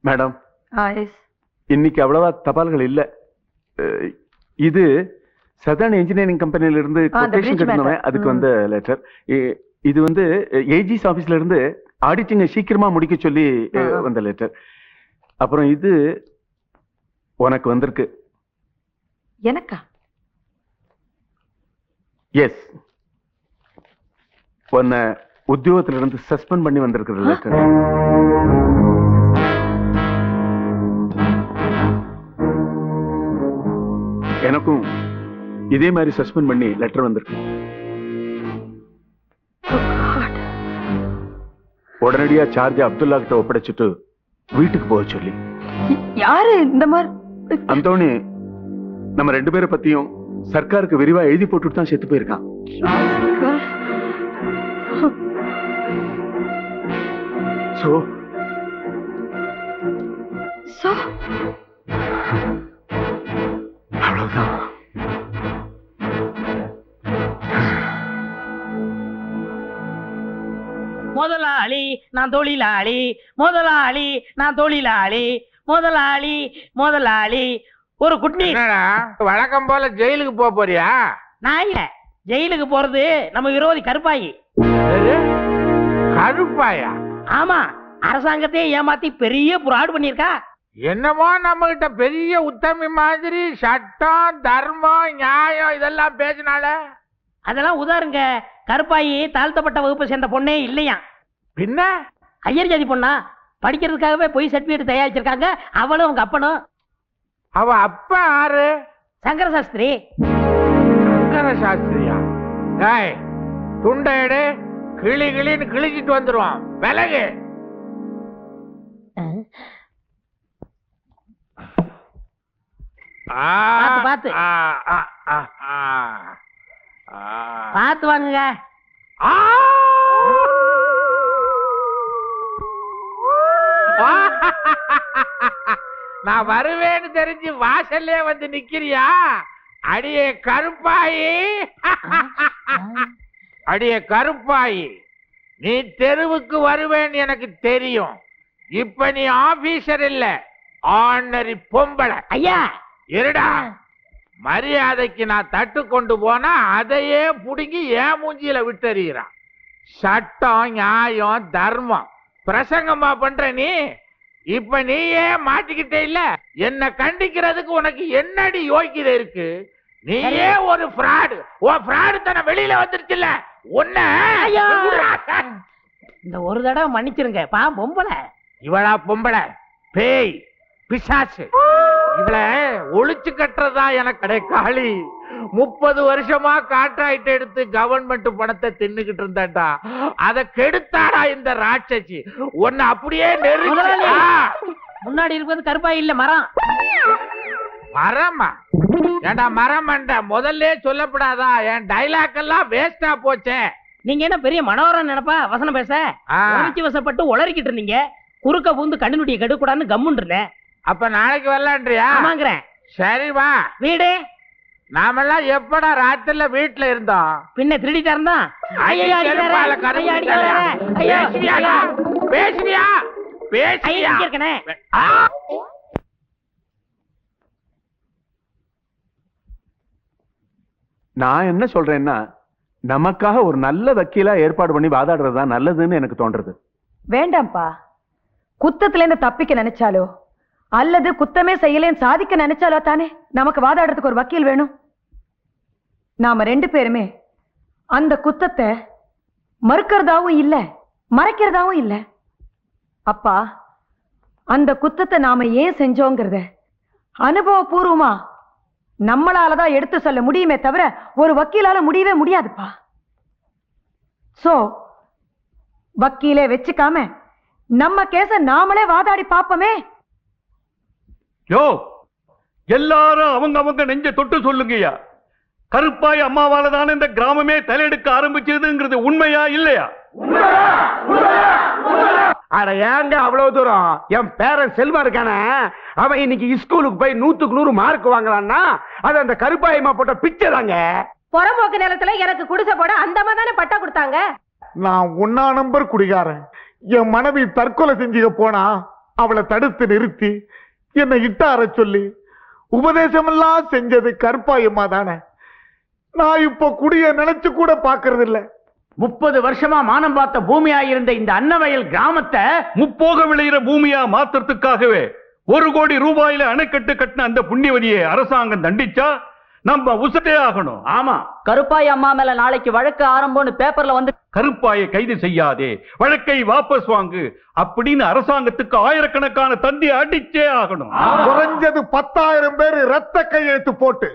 Madam, இன்னைக்கு அவ்வளவா தபால்கள் இல்ல. இது சதர்ன் இன்ஜினியரிங் கம்பெனில இருந்து கொட்டேஷன் கட்டணுமே, அதுக்கு வந்த லெட்டர். இது வந்து ஏஜிஸ் ஆபீஸ்ல இருந்து ஆடிட்டிங் சீக்கிரமா முடிக்க சொல்லி வந்த லெட்டர். அப்புறம் இது உனக்கு வந்திருக்கு. எனக்கா? எஸ், உன்னை உத்தியோகத்துல இருந்து சஸ்பெண்ட் பண்ணி வந்திருக்கிற லெட்டர். எனக்கும் இதே மாதிரி சஸ்பெண்ட் பண்ணி லெட்டர் வந்திருக்கு. உடனடியா சார்ஜ் அப்துல்லா கிட்ட ஒப்படைச்சிட்டு வீட்டுக்கு போக சொல்லி. யாரு இந்த மாதிரி? அந்தோணி நம்ம 2 பேரை பத்தியும் சர்க்காருக்கு விரிவா எழுதி போட்டுட்டு தான் செத்து போயிருக்கான். அவ்வளவுதான். முதலாளி நான் தொழிலாளி, முதலாளி நான் தொழிலாளி, முதலாளி முதலாளி. ஒரு குட்டி வழக்கம் போல ஜெயிலுக்கு போக போறியா? நான் இல்ல, ஜெயிலுக்கு போறது நம்ம விரோதி கருப்பாயி. கருப்பாயா? ஆமா, அரசாங்கத்தையே ஏமாத்தி பெரிய புராடு பண்ணிருக்கா. என்னமோ நம்ம கிட்ட பெரிய உத்தமி மாதிரி சட்டம் தர்மம் நியாயம் இதெல்லாம் பேசினால. அதெல்லாம் உதாருங்க. கருப்பாயி தாழ்த்தப்பட்ட வகுப்பை சேர்ந்த பொண்ணே இல்லையா? பின்ன ஐயர் ஜாதி பொண்ணா? படிக்கிறதுக்காகவே போய் சர்டிபிகேட் தயாரிச்சிருக்காங்க. அவளும் அவங்க அப்பனும். அவ அப்பா யாரு? சங்கர சாஸ்திரி. சங்கர சாஸ்திரியா? டேய், துண்டையடு, கிளி கிளின்னு கிழிச்சிட்டு வந்துருவான். விலகு. பாத்து பாத்து வாங்குங்க. நான் வருவேன்னு தெரிஞ்சு வாசல்லே வந்து நிக்கிறியா? அடியே கருப்பாயி, அடியே கருப்பாயி, நீ தெருவுக்கு வருவேன்னு எனக்கு தெரியும். இப்ப நீ ஆபீசர் இல்ல, ஆர்டினரி பொம்பளை. ஐயா இருடா. மரியாதைக்கு நான் தட்டு கொண்டு போனா அதையே புடுங்கி ஏன் மூஞ்சியில விட்டறிகிறான். சட்டம் நியாயம் தர்மம் பிரசங்கமா பண்ற நீ. இப்ப நீயே மாட்டிக்கிட்டே இல்ல. என்ன கண்டிக்கிறதுக்கு உனக்கு என்னடி யோகிதை இருக்கு? நீயே ஒரு ஃப்ராடு. உன் ஃப்ராடு தான வெளியில வந்துருச்சுல்ல. உன்ன இந்த ஒரு தடவை மன்னிச்சிருங்க. பா பொம்பளை. இவளா பொம்பளை? பேய் பிசாசு. இவள ஒளிச்சு கட்டுறதா எனக்கு கிடைக்காளி. 30 வருஷமா கான்ட்ராக்ட் எடுத்து கவர்மெண்ட் பணத்தை தின்னுகிட்டு இருந்தாடா. அத கெடுத்தாடா இந்த ராட்சசி. உன்னை அப்படியே நெருங்கி. முன்னாடி இருப்பது கருப்பாய் இல்ல, மரம். மரமா? ஏண்டா மரமண்ட, முதல்ல சொல்லப்படாதா? என் டைலாக் எல்லாம் வேஸ்டா போச்சே. நீங்க என்ன பெரிய மனோரம் நினைப்பா வசனம் பேச? உணர்ச்சி வசப்பட்டு உளறிக்கிட்டு இருந்தீங்க. குறுக்க பூந்து கண்ணுடைய கெடுக்கூடாதுன்னு கம்முன்னு இருந்தேன். அப்ப நாளைக்கு வரலான்றியா? ஆமாங்கிறேன். சரி வா. வீடு நாமெல்லாம் எப்படா ராத்திரில வீட்டுல இருந்தோம்? பின்ன திருடிட்டா இருந்தா? பேசுவியா? நான் என்ன சொல்றேன்னா, நமக்காக ஒரு நல்ல வக்கீலா ஏற்பாடு பண்ணி வாதாடுறதுதான் நல்லதுன்னு எனக்கு தோன்றது. வேண்டாம்ப்பா. குத்தத்துல இருந்து தப்பிக்க நினைச்சாலோ அல்லது குத்தமே செய்யலேன்னு சாதிக்க நினைச்சாலோ தானே நமக்கு வாதாடுறதுக்கு ஒரு வக்கீல் வேணும். நாம 2 பேருமே அந்த குத்தத்தை மறுக்கிறதாவும் இல்ல, மறைக்கிறதாவும் இல்ல. அப்பா, அந்த குத்தத்தை நாம ஏன் செஞ்சோங்கிறத அனுபவபூர்வமா நம்மளாலதான் எடுத்து சொல்ல முடியுமே தவிர ஒரு வக்கீலால முடியவே முடியாதுப்பா. சோ வக்கீலே வச்சுக்காம நம்ம கேஸ நாமளே வாதாடி பாப்போமே. யோ, எல்லாரும் அவங்க நெஞ்ச தொட்டு சொல்லுங்கய்யா. கருப்பாய் அம்மாவால தானே இந்த கிராமமே தலையெடுக்க ஆரம்பிச்சதுங்கிறது உண்மையா இல்லையா? அட ஏங்க அவ்வளவு தூரம்? என் பேரன் செல்வா இருக்கானே, அவன் இன்னைக்கு ஸ்கூலுக்கு போய் 100க்கு 100 மார்க் வாங்கலான்னா அது அந்த கருப்பாயம்மா போட்ட பிச்சை தாங்க. புறம்போக்கு நிலத்துல எனக்கு குடிசை போட அந்த மாதிரி தானே பட்டா கொடுத்தாங்க. நான் 1ஆம் நம்பர் குடிகாரன். என் மனைவி தற்கொலை செஞ்சுக்க போனா அவளை தடுத்து நிறுத்தி என்னை இட்டார சொல்லி உபதேசமெல்லாம் செஞ்சது கருப்பாயம்மா தானே. நான் இப்போ குடிய நினைச்சு கூட பாக்குறது இல்ல. 30 வருஷமா மானம் பார்த்த பூமியா இருந்த இந்த அன்னவயல் கிராமத்தை முப்போக விளையிற பூமியா மாத்துறதுக்காகவே 1 கோடி ரூபாயில அணைக்கட்டு கட்டின அந்த புண்ணியவதியை அரசாங்கம் தண்டிச்சா நம்ம உசட்டே ஆகணும். ஆமா, கருப்பாய் அம்மா மேல நாளைக்கு வழக்கு ஆரம்பம்னு பேப்பர்ல வந்து கருப்பாயை கைது செய்யாதே, வழக்கை வாபஸ் வாங்கு அப்படின்னு அரசாங்கத்துக்கு ஆயிரக்கணக்கான தந்தி அடிச்சே ஆகணும். குறைஞ்சது 10,000 பேர் ரத்த கையெழுத்து போட்டு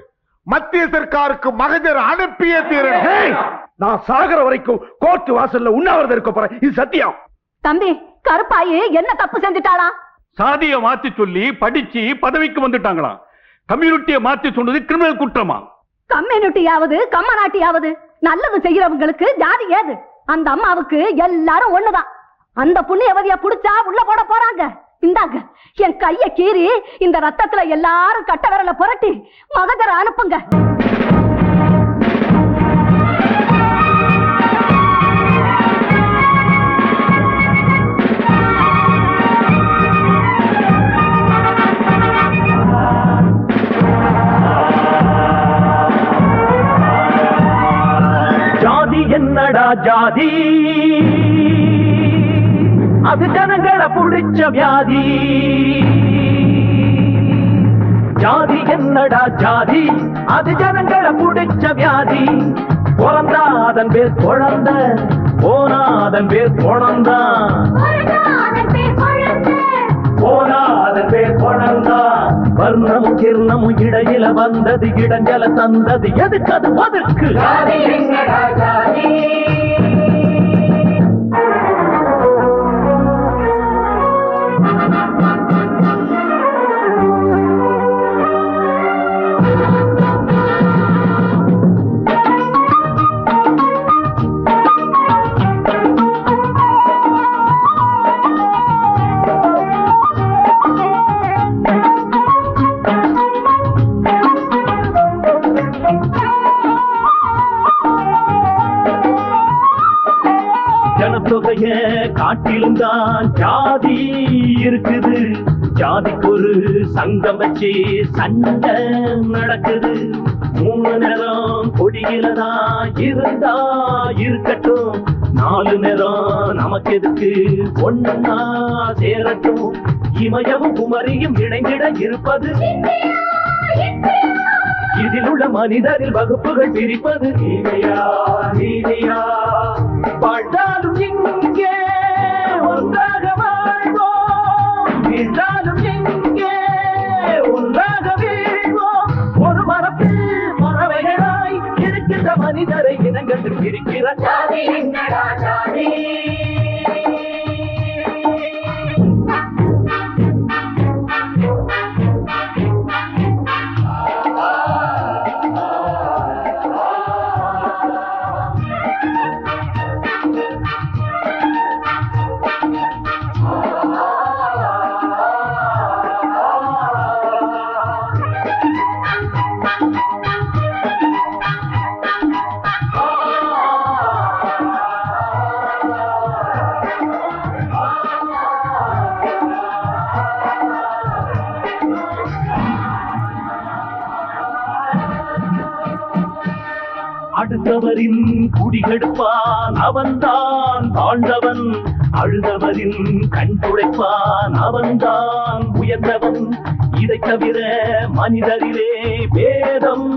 மத்திய சர்க்காருக்கு மகஜர் அனுப்பியே தீரணும். நான் சாகர வரைக்கும் கோர்ட் வாசல்ல உண்ணாவிரதம் இருக்க போறேன். இது சத்தியம். தம்பி, கருப்பாயி என்ன தப்பு செஞ்சுட்டாளா? சாதியை மாத்தி சொல்லி படிச்சு பதவிக்கு வந்துட்டாங்களாம். கம்யூனிட்டியை மாத்தி சொன்னது கிரிமினல் குற்றமா? கம்யூனிட்டியாவது கம்மநாட்டியாவது நல்லது செய்யறவங்களுக்கு ஜாதி ஏது? அந்த அம்மாவுக்கு எல்லாரும் ஒண்ணுதான். அந்த புண்ணியவதிய புடிச்சா உள்ள போட போறாங்க. இந்தாங்க என் கைய கீறி இந்த ரத்தத்துல எல்லாரும் கட்ட விரல புரட்டி மகஜர அனுப்புங்க. ஜாதி என்னடா ஜாதி, அது ஜனங்களை புடிச்ச வியாதி. ஜாதி என்னடா ஜாதி, அது ஜனங்களை புடிச்ச வியாதி. பிறந்தா அதன் பேர் குழந்தை, போனா அதன் பேர் குழந்தான். போனா அதன் பேர் குழந்தான். வர்ணமும் கிர்ணமும் இடையில வந்தது, இடஞ்சல தந்தது எதுக்கு? அது ஒதுக்கு. ஜாதி என்னடா ஜாதி. ஜனத்தொகைய காட்டிலும் தான் ஜாதி இருக்குது. ஜாதிக்கு ஒரு சங்கம் வச்சு சண்டை நடக்குது. 3 நேரம் கொடியில தான் இருந்தா இருக்கட்டும், 4 நேரம் நமக்கு எதுக்கு ஒன்னா சேரட்டும். இமயமும் குமரியும் இணைந்திட இருப்பது, இதில் உள்ள மனிதரில் வகுப்புகள் பிரிப்பது நீதியா நீதியா. வாழ்ந்தாலும் இங்கே ஒன்றாக வாழ்வோம், வீழ்ந்தாலும் இங்கே ஒன்றாக வீழ்வோம். ஒரு மரத்தில் மரவைகளாய் இருக்கின்ற மனிதரை இனங்கள் இருக்கிற ஜாதி என்னடா ஜாதி. அடுத்தவரின் குடிகெடுப்பான் அவன்தான் தாழ்ந்தவன், அழுதவரின் கண் துடைப்பான் அவன்தான் உயர்ந்தவன். இதை தவிர மனிதரிலே பேதம்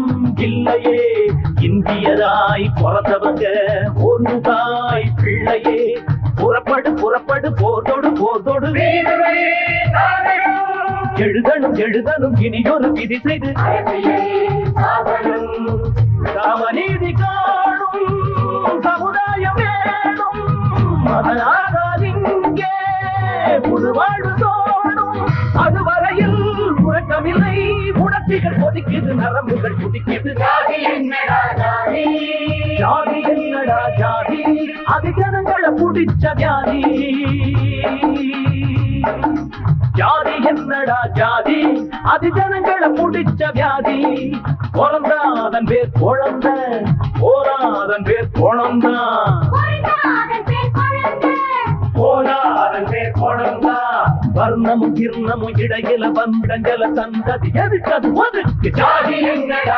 இல்லையே. இந்தியராய் பிறந்தவங்க ஒரு தாய் பிள்ளையே. புறப்படு புறப்படு போர்தோடு போர்தோடு எழுதணும் எழுதணும் இனியொரு விதி செய்து சமநீதி காணும் சமுதாயம் வேணும். அதனாலிங்கே புது வாழ்வு தோணும். அதுவரையில் உறக்கமில்லை, உணர்ச்சிகள் கொதிக்குது, நரம்புகள் துடிக்குது. ஜாதி என்னடா ஜாதி, ஜாதி என்னடா ஜாதி, அது ஜனங்களை புடிச்ச வியாதி. ஜாதி என்னடா ஜாதி, அது ஜனங்களை புடிச்ச வியாதி. பிறந்தாதன் பேர் குழந்தை, போராதன் பேர் குழந்தான். போனாதன் பேர் குழந்தான். வர்ண வர்ணமும் கிர்ணமும் இடையில வந்தஞ்சல சந்ததி எதுக்கு அது ஒதுக்கு ஜாதி எங்கடா